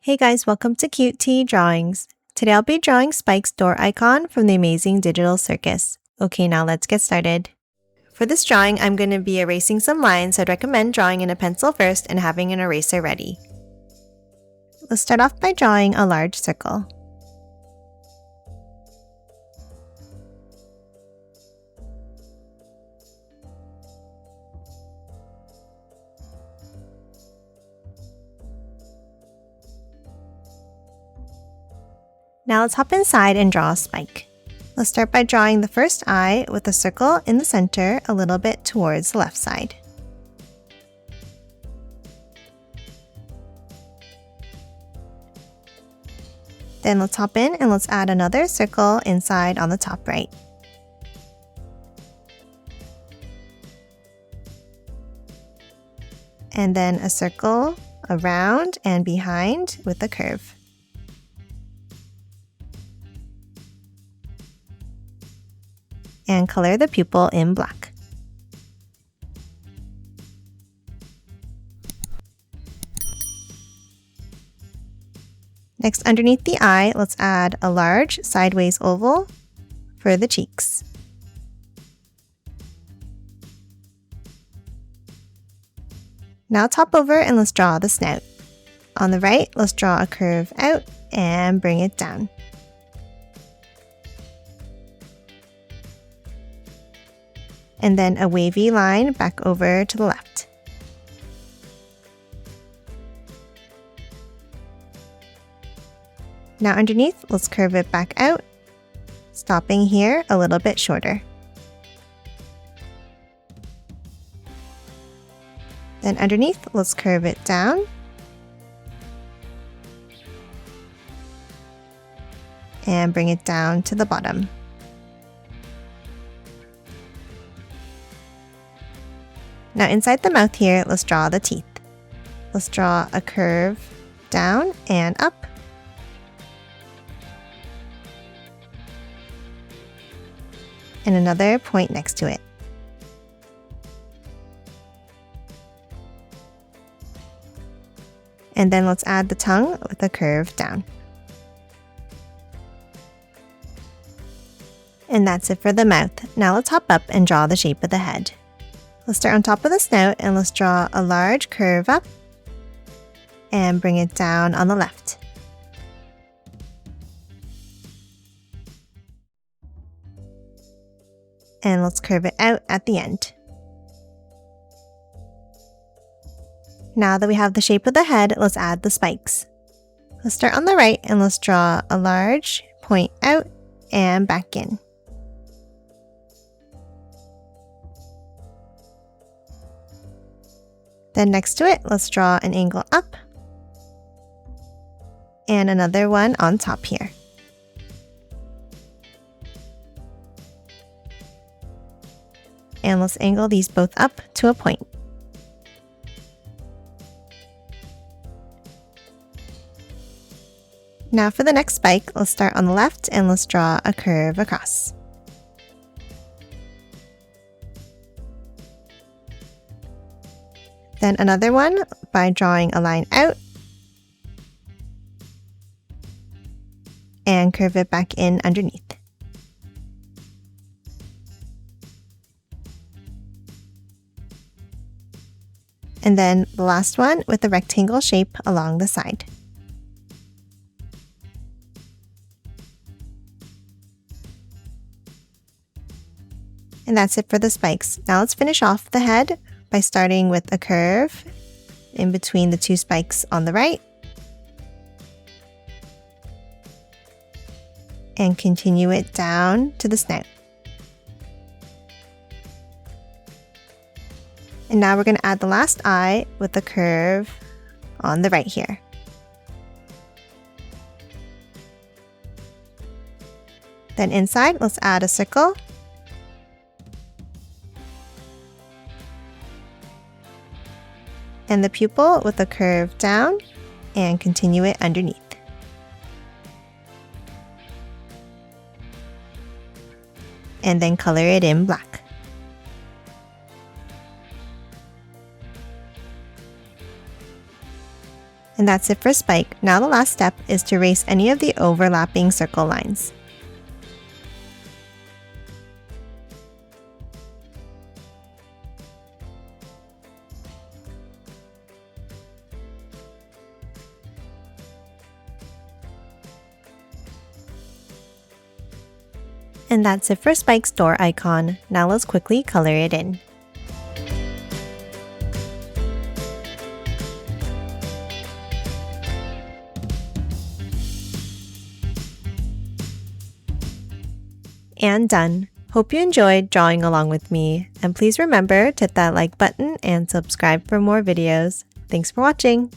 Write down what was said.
Hey guys, welcome to Cute Tea Drawings. Today I'll be drawing Spike's door icon from the Amazing Digital Circus. Okay, now let's get started. For this drawing, I'm going to be erasing some lines, so I'd recommend drawing in a pencil first and having an eraser ready. Let's start off by drawing a large circle. Now let's hop inside and draw a spike. Let's start by drawing the first eye with a circle in the center a little bit towards the left side. Then let's hop in and let's add another circle inside on the top right. And then a circle around and behind with a curve. And color the pupil in black. Next, underneath the eye, let's add a large sideways oval for the cheeks. Now let's hop over and let's draw the snout. On the right, let's draw a curve out and bring it down. And then a wavy line back over to the left. Now underneath, let's curve it back out, stopping here a little bit shorter. Then underneath, let's curve it down. And bring it down to the bottom. Now inside the mouth here, let's draw the teeth. Let's draw a curve down and up. And another point next to it. And then let's add the tongue with a curve down. And that's it for the mouth. Now let's hop up and draw the shape of the head. Let's start on top of the snout and let's draw a large curve up and bring it down on the left. And let's curve it out at the end. Now that we have the shape of the head, let's add the spikes. Let's start on the right and let's draw a large point out and back in. Then next to it, let's draw an angle up and another one on top here. And let's angle these both up to a point. Now for the next spike, let's start on the left and let's draw a curve across. Then another one by drawing a line out and curve it back in underneath. And then the last one with a rectangle shape along the side. And that's it for the spikes. Now let's finish off the head by starting with a curve in between the two spikes on the right and continue it down to the snout. And now we're going to add the last eye with a curve on the right here. Then inside, let's add a circle. And the pupil with a curve down and continue it underneath. And then color it in black. And that's it for Spike. Now the last step is to erase any of the overlapping circle lines. And that's it for Spike's door icon. Now let's quickly color it in. And done. Hope you enjoyed drawing along with me, and please remember to hit that like button and subscribe for more videos. Thanks for watching!